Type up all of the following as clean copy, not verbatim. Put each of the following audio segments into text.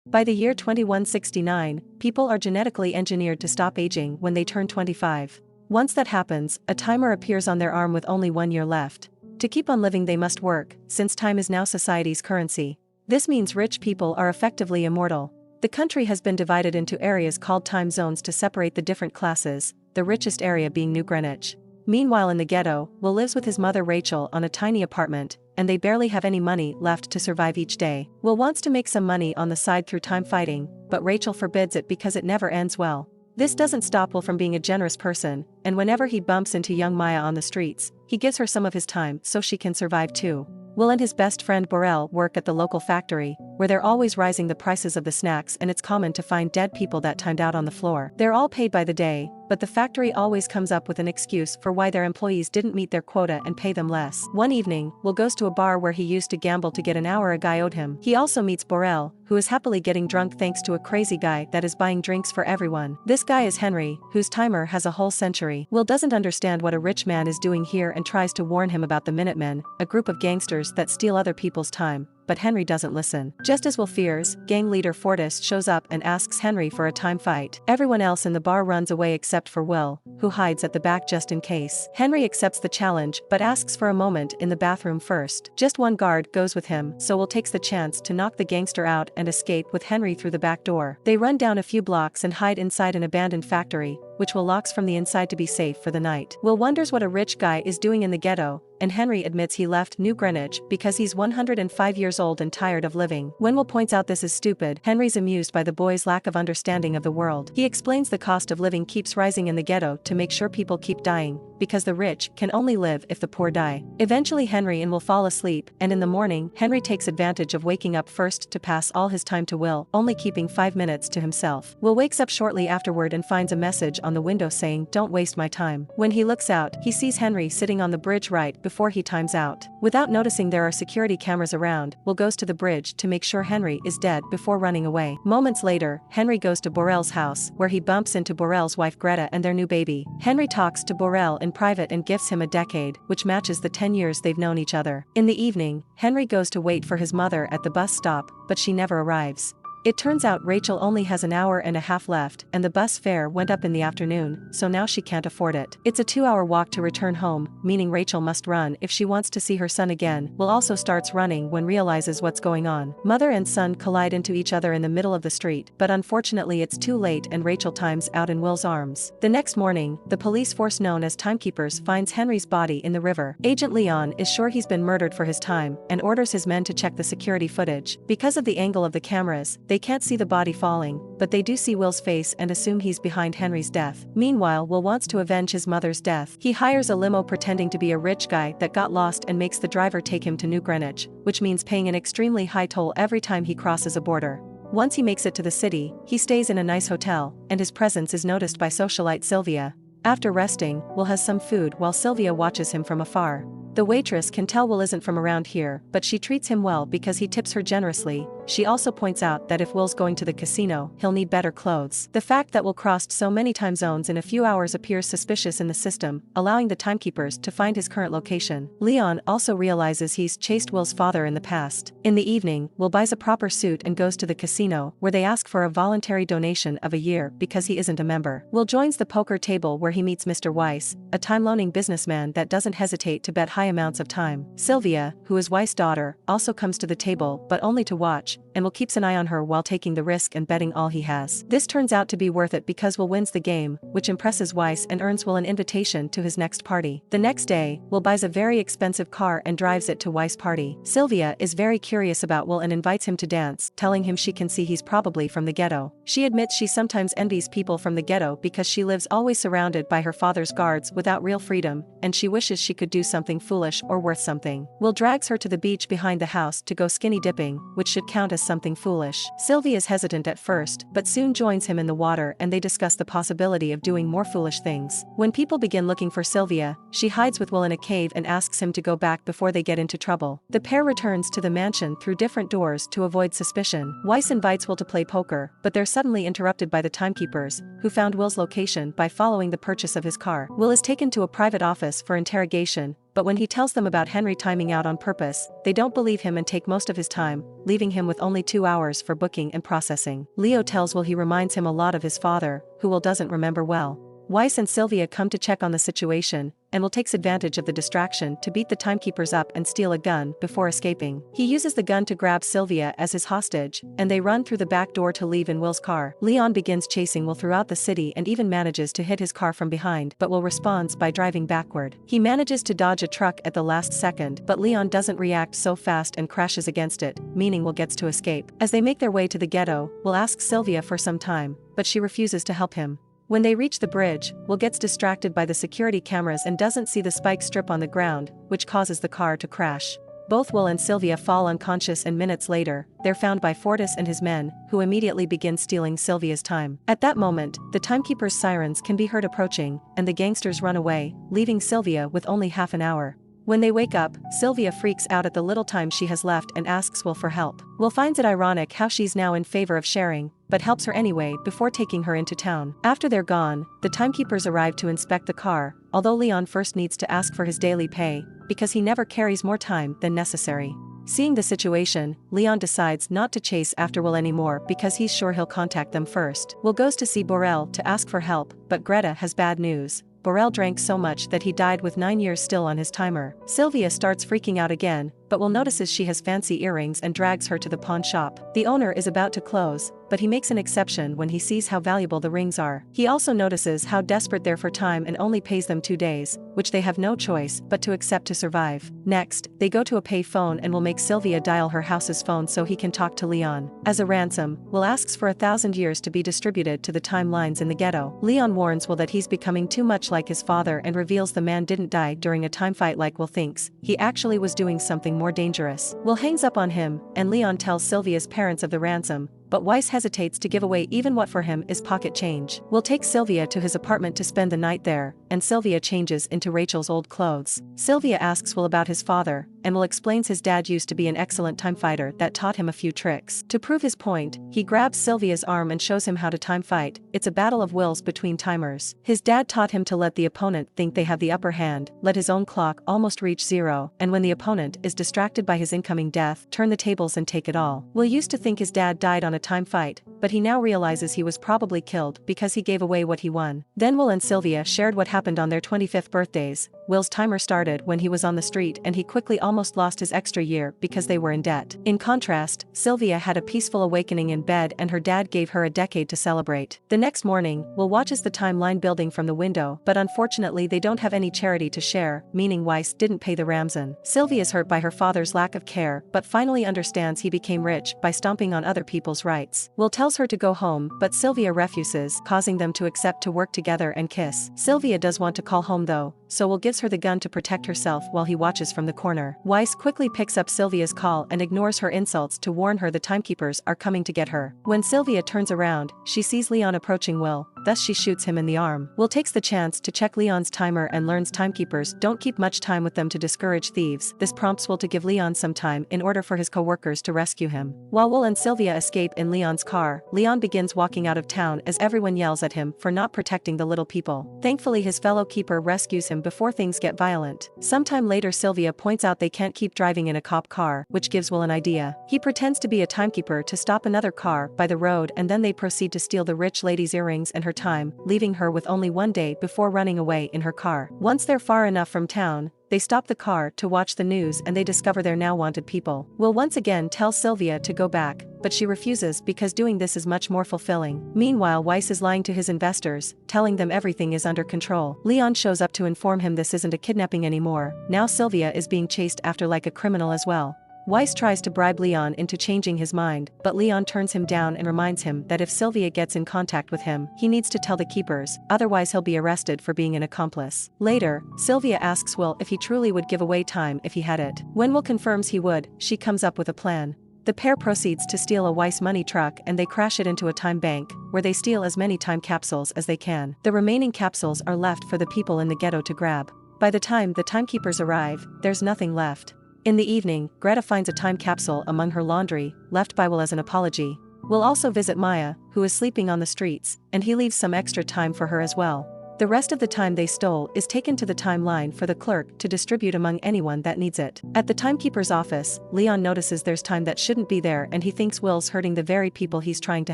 By the year 2169, people are genetically engineered to stop aging when they turn 25. Once that happens, a timer appears on their arm with only 1 year left. To keep on living they must work, since time is now society's currency. This means rich people are effectively immortal. The country has been divided into areas called time zones to separate the different classes, the richest area being New Greenwich. Meanwhile in the ghetto, Will lives with his mother Rachel on a tiny apartment, and they barely have any money left to survive each day. Will wants to make some money on the side through time fighting, but Rachel forbids it because it never ends well. This doesn't stop Will from being a generous person, and whenever he bumps into young Maya on the streets, he gives her some of his time so she can survive too. Will and his best friend Borel work at the local factory, where they're always rising the prices of the snacks, and it's common to find dead people that timed out on the floor. They're all paid by the day, but the factory always comes up with an excuse for why their employees didn't meet their quota and pay them less. One evening, Will goes to a bar where he used to gamble to get an hour a guy owed him. He also meets Borel, who is happily getting drunk thanks to a crazy guy that is buying drinks for everyone. This guy is Henry, whose timer has a whole century. Will doesn't understand what a rich man is doing here and tries to warn him about the Minutemen, a group of gangsters that steal other people's time. But Henry doesn't listen. Just as Will fears, gang leader Fortis shows up and asks Henry for a time fight. Everyone else in the bar runs away except for Will, who hides at the back just in case. Henry accepts the challenge but asks for a moment in the bathroom first. Just one guard goes with him, so Will takes the chance to knock the gangster out and escape with Henry through the back door. They run down a few blocks and hide inside an abandoned factory, which Will locks from the inside to be safe for the night. Will wonders what a rich guy is doing in the ghetto, and Henry admits he left New Greenwich because he's 105 years old and tired of living. When Will points out this is stupid, Henry's amused by the boy's lack of understanding of the world. He explains the cost of living keeps rising in the ghetto to make sure people keep dying, because the rich can only live if the poor die. Eventually Henry and Will fall asleep, and in the morning, Henry takes advantage of waking up first to pass all his time to Will, only keeping 5 minutes to himself. Will wakes up shortly afterward and finds a message on the window saying, "Don't waste my time." When he looks out, he sees Henry sitting on the bridge right before he times out. Without noticing there are security cameras around, Will goes to the bridge to make sure Henry is dead before running away. Moments later, Henry goes to Borel's house, where he bumps into Borel's wife Greta and their new baby. Henry talks to Borel in private and gifts him a decade, which matches the 10 years they've known each other. In the evening, Henry goes to wait for his mother at the bus stop, but she never arrives. It turns out Rachel only has an hour and a half left, and the bus fare went up in the afternoon, so now she can't afford it. It's a 2-hour walk to return home, meaning Rachel must run if she wants to see her son again. Will also starts running when realizes what's going on. Mother and son collide into each other in the middle of the street, but unfortunately it's too late and Rachel times out in Will's arms. The next morning, the police force known as Timekeepers finds Henry's body in the river. Agent Leon is sure he's been murdered for his time, and orders his men to check the security footage. Because of the angle of the cameras, they can't see the body falling, but they do see Will's face and assume he's behind Henry's death. Meanwhile, Will wants to avenge his mother's death. He hires a limo pretending to be a rich guy that got lost and makes the driver take him to New Greenwich, which means paying an extremely high toll every time he crosses a border. Once he makes it to the city, he stays in a nice hotel, and his presence is noticed by socialite Sylvia. After resting, Will has some food while Sylvia watches him from afar. The waitress can tell Will isn't from around here, but she treats him well because he tips her generously. She also points out that if Will's going to the casino, he'll need better clothes. The fact that Will crossed so many time zones in a few hours appears suspicious in the system, allowing the timekeepers to find his current location. Leon also realizes he's chased Will's father in the past. In the evening, Will buys a proper suit and goes to the casino, where they ask for a voluntary donation of a year because he isn't a member. Will joins the poker table where he meets Mr. Weiss, a time-loaning businessman that doesn't hesitate to bet high amounts of time. Sylvia, who is Weiss' daughter, also comes to the table but only to watch, and Will keeps an eye on her while taking the risk and betting all he has. This turns out to be worth it because Will wins the game, which impresses Weiss and earns Will an invitation to his next party. The next day, Will buys a very expensive car and drives it to Weiss' party. Sylvia is very curious about Will and invites him to dance, telling him she can see he's probably from the ghetto. She admits she sometimes envies people from the ghetto because she lives always surrounded by her father's guards without real freedom, and she wishes she could do something foolish or worth something. Will drags her to the beach behind the house to go skinny dipping, which should count as something foolish. Sylvia is hesitant at first, but soon joins him in the water and they discuss the possibility of doing more foolish things. When people begin looking for Sylvia, she hides with Will in a cave and asks him to go back before they get into trouble. The pair returns to the mansion through different doors to avoid suspicion. Weiss invites Will to play poker, but they're suddenly interrupted by the timekeepers, who found Will's location by following the purchase of his car. Will is taken to a private office for interrogation, but when he tells them about Henry timing out on purpose, they don't believe him and take most of his time, leaving him with only 2 hours for booking and processing. Leo tells Will he reminds him a lot of his father, who Will doesn't remember well. Weiss and Sylvia come to check on the situation, and Will takes advantage of the distraction to beat the timekeepers up and steal a gun before escaping. He uses the gun to grab Sylvia as his hostage, and they run through the back door to leave in Will's car. Leon begins chasing Will throughout the city and even manages to hit his car from behind, but Will responds by driving backward. He manages to dodge a truck at the last second, but Leon doesn't react so fast and crashes against it, meaning Will gets to escape. As they make their way to the ghetto, Will asks Sylvia for some time, but she refuses to help him. When they reach the bridge, Will gets distracted by the security cameras and doesn't see the spike strip on the ground, which causes the car to crash. Both Will and Sylvia fall unconscious, and minutes later, they're found by Fortis and his men, who immediately begin stealing Sylvia's time. At that moment, the timekeeper's sirens can be heard approaching, and the gangsters run away, leaving Sylvia with only half an hour. When they wake up, Sylvia freaks out at the little time she has left and asks Will for help. Will finds it ironic how she's now in favor of sharing, but helps her anyway before taking her into town. After they're gone, the timekeepers arrive to inspect the car, although Leon first needs to ask for his daily pay, because he never carries more time than necessary. Seeing the situation, Leon decides not to chase after Will anymore because he's sure he'll contact them first. Will goes to see Borel to ask for help, but Greta has bad news. Borel drank so much that he died with 9 years still on his timer. Sylvia starts freaking out again, but Will notices she has fancy earrings and drags her to the pawn shop. The owner is about to close, but he makes an exception when he sees how valuable the rings are. He also notices how desperate they're for time and only pays them 2 days, which they have no choice but to accept to survive. Next, they go to a pay phone and Will make Sylvia dial her house's phone so he can talk to Leon. As a ransom, Will asks for 1,000 years to be distributed to the timelines in the ghetto. Leon warns Will that he's becoming too much like his father and reveals the man didn't die during a time fight like Will thinks. He actually was doing something more dangerous. Will hangs up on him, and Leon tells Sylvia's parents of the ransom, but Weiss hesitates to give away even what for him is pocket change. Will takes Sylvia to his apartment to spend the night there, and Sylvia changes into Rachel's old clothes. Sylvia asks Will about his father, and Will explains his dad used to be an excellent time fighter that taught him a few tricks. To prove his point, he grabs Sylvia's arm and shows him how to time fight. It's a battle of wills between timers. His dad taught him to let the opponent think they have the upper hand, let his own clock almost reach 0, and when the opponent is distracted by his incoming death, turn the tables and take it all. Will used to think his dad died on a time fight, but he now realizes he was probably killed because he gave away what he won. Then Will and Sylvia shared what happened on their 25th birthdays. Will's timer started when he was on the street and he quickly almost lost his extra year because they were in debt. In contrast, Sylvia had a peaceful awakening in bed and her dad gave her a decade to celebrate. The next morning, Will watches the timeline building from the window, but unfortunately they don't have any charity to share, meaning Weiss didn't pay the ransom. Sylvia is hurt by her father's lack of care, but finally understands he became rich by stomping on other people's rights. Will tells her to go home, but Sylvia refuses, causing them to accept to work together and kiss. Sylvia does want to call home though, so Will gives her the gun to protect herself while he watches from the corner. Weiss quickly picks up Sylvia's call and ignores her insults to warn her the timekeepers are coming to get her. When Sylvia turns around, she sees Leon approaching Will, thus she shoots him in the arm. Will takes the chance to check Leon's timer and learns timekeepers don't keep much time with them to discourage thieves. This prompts Will to give Leon some time in order for his co-workers to rescue him. While Will and Sylvia escape in Leon's car, Leon begins walking out of town as everyone yells at him for not protecting the little people. Thankfully his fellow keeper rescues him before things get violent. Sometime later Sylvia points out they can't keep driving in a cop car, which gives Will an idea. He pretends to be a timekeeper to stop another car by the road and then they proceed to steal the rich lady's earrings and her time, leaving her with only 1 day before running away in her car. Once they're far enough from town, they stop the car to watch the news and they discover they're now wanted people. Will once again tells Sylvia to go back, but she refuses because doing this is much more fulfilling. Meanwhile Weiss is lying to his investors, telling them everything is under control. Leon shows up to inform him this isn't a kidnapping anymore, now Sylvia is being chased after like a criminal as well. Weiss tries to bribe Leon into changing his mind, but Leon turns him down and reminds him that if Sylvia gets in contact with him, he needs to tell the keepers, otherwise he'll be arrested for being an accomplice. Later, Sylvia asks Will if he truly would give away time if he had it. When Will confirms he would, she comes up with a plan. The pair proceeds to steal a Weiss money truck and they crash it into a time bank, where they steal as many time capsules as they can. The remaining capsules are left for the people in the ghetto to grab. By the time the timekeepers arrive, there's nothing left. In the evening, Greta finds a time capsule among her laundry, left by Will as an apology. Will also visit Maya, who is sleeping on the streets, and he leaves some extra time for her as well. The rest of the time they stole is taken to the timeline for the clerk to distribute among anyone that needs it. At the timekeeper's office, Leon notices there's time that shouldn't be there and he thinks Will's hurting the very people he's trying to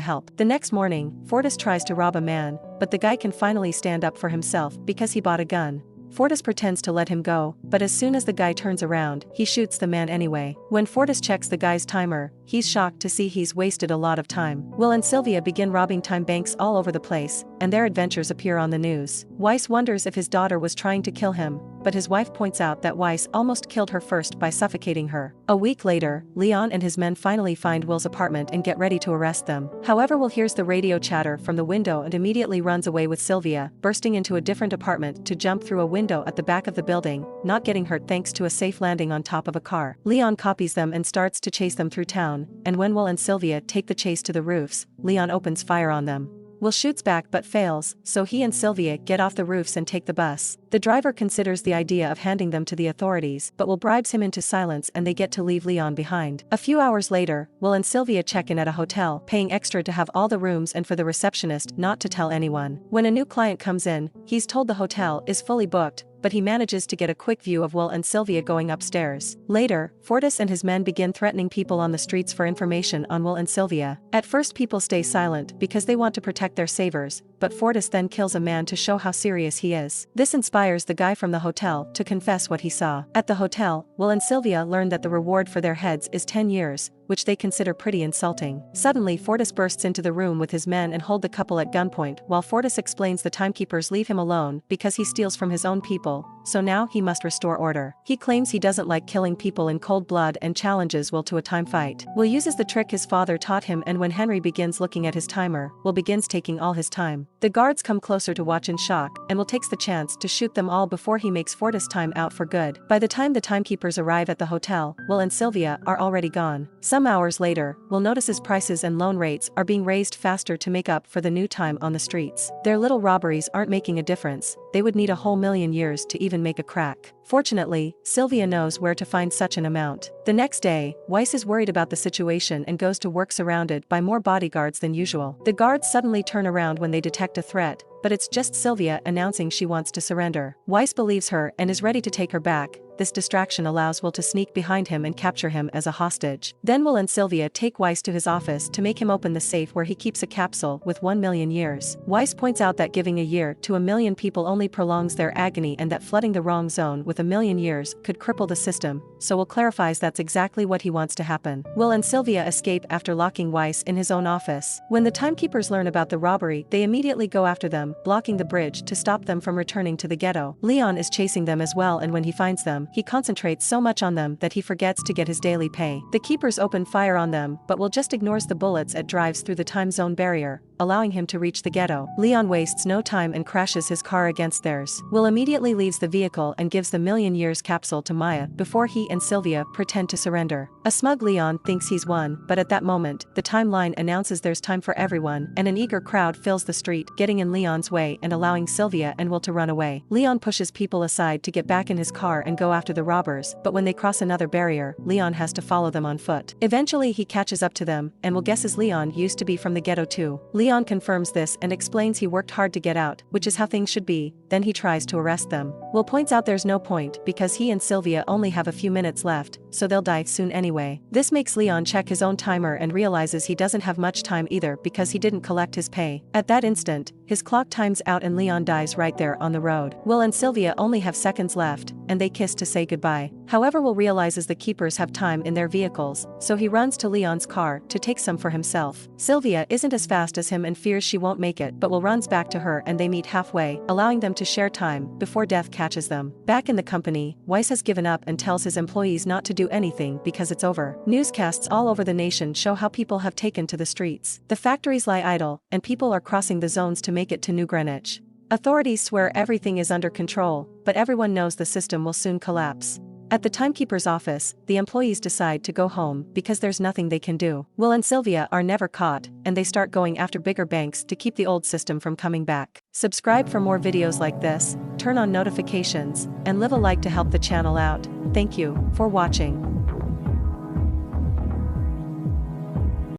help. The next morning, Fortis tries to rob a man, but the guy can finally stand up for himself because he bought a gun. Fortis pretends to let him go, but as soon as the guy turns around, he shoots the man anyway. When Fortis checks the guy's timer, he's shocked to see he's wasted a lot of time. Will and Sylvia begin robbing time banks all over the place, and their adventures appear on the news. Weiss wonders if his daughter was trying to kill him, but his wife points out that Weiss almost killed her first by suffocating her. A week later, Leon and his men finally find Will's apartment and get ready to arrest them. However, Will hears the radio chatter from the window and immediately runs away with Sylvia, bursting into a different apartment to jump through a window at the back of the building, not getting hurt thanks to a safe landing on top of a car. Leon copies them and starts to chase them through town, and when Will and Sylvia take the chase to the roofs, Leon opens fire on them. Will shoots back but fails, so he and Sylvia get off the roofs and take the bus. The driver considers the idea of handing them to the authorities, but Will bribes him into silence and they get to leave Leon behind. A few hours later, Will and Sylvia check in at a hotel, paying extra to have all the rooms and for the receptionist not to tell anyone. When a new client comes in, he's told the hotel is fully booked, but he manages to get a quick view of Will and Sylvia going upstairs. Later, Fortis and his men begin threatening people on the streets for information on Will and Sylvia. At first people stay silent because they want to protect their savers, but Fortis then kills a man to show how serious he is. This inspires the guy from the hotel to confess what he saw. At the hotel, Will and Sylvia learn that the reward for their heads is 10 years, which they consider pretty insulting. Suddenly Fortis bursts into the room with his men and hold the couple at gunpoint while Fortis explains the timekeepers leave him alone because he steals from his own people, so now he must restore order. He claims he doesn't like killing people in cold blood and challenges Will to a time fight. Will uses the trick his father taught him, and when Henry begins looking at his timer, Will begins taking all his time. The guards come closer to watch in shock, and Will takes the chance to shoot them all before he makes Fortis time out for good. By the time the timekeepers arrive at the hotel, Will and Sylvia are already gone. Some hours later, Will notices prices and loan rates are being raised faster to make up for the new time on the streets. Their little robberies aren't making a difference. They would need a whole million years to even make a crack. Fortunately, Sylvia knows where to find such an amount. The next day, Weiss is worried about the situation and goes to work surrounded by more bodyguards than usual. The guards suddenly turn around when they detect a threat, but it's just Sylvia announcing she wants to surrender. Weiss believes her and is ready to take her back. This distraction allows Will to sneak behind him and capture him as a hostage. Then Will and Sylvia take Weiss to his office to make him open the safe where he keeps a capsule with 1 million years. Weiss points out that giving a year to 1 million people only prolongs their agony and that flooding the wrong zone with 1 million years could cripple the system, so Will clarifies that's exactly what he wants to happen. Will and Sylvia escape after locking Weiss in his own office. When the timekeepers learn about the robbery, they immediately go after them, blocking the bridge to stop them from returning to the ghetto. Leon is chasing them as well, and when he finds them, he concentrates so much on them that he forgets to get his daily pay. The keepers open fire on them, but Will just ignores the bullets and drives through the time zone barrier, allowing him to reach the ghetto. Leon wastes no time and crashes his car against theirs. Will immediately leaves the vehicle and gives the million years capsule to Maya before he and Sylvia pretend to surrender. A smug Leon thinks he's won, but at that moment, the timeline announces there's time for everyone, and an eager crowd fills the street, getting in Leon's way and allowing Sylvia and Will to run away. Leon pushes people aside to get back in his car and go after the robbers, but when they cross another barrier, Leon has to follow them on foot. Eventually he catches up to them, and Will guesses Leon used to be from the ghetto too. Leon confirms this and explains he worked hard to get out, which is how things should be. Then he tries to arrest them. Will points out there's no point because he and Sylvia only have a few minutes left, so they'll die soon anyway. This makes Leon check his own timer and realizes he doesn't have much time either because he didn't collect his pay. At that instant, his clock times out and Leon dies right there on the road. Will and Sylvia only have seconds left, and they kiss to say goodbye. However, Will realizes the keepers have time in their vehicles, so he runs to Leon's car to take some for himself. Sylvia isn't as fast as him and fears she won't make it, but Will runs back to her and they meet halfway, allowing them to share time before death catches them. Back in the company, Weiss has given up and tells his employees not to do anything because it's over. Newscasts all over the nation show how people have taken to the streets. The factories lie idle, and people are crossing the zones to make it to New Greenwich. Authorities swear everything is under control, but everyone knows the system will soon collapse. At the timekeeper's office, the employees decide to go home because there's nothing they can do. Will and Sylvia are never caught, and they start going after bigger banks to keep the old system from coming back. Subscribe for more videos like this, turn on notifications, and leave a like to help the channel out. Thank you for watching.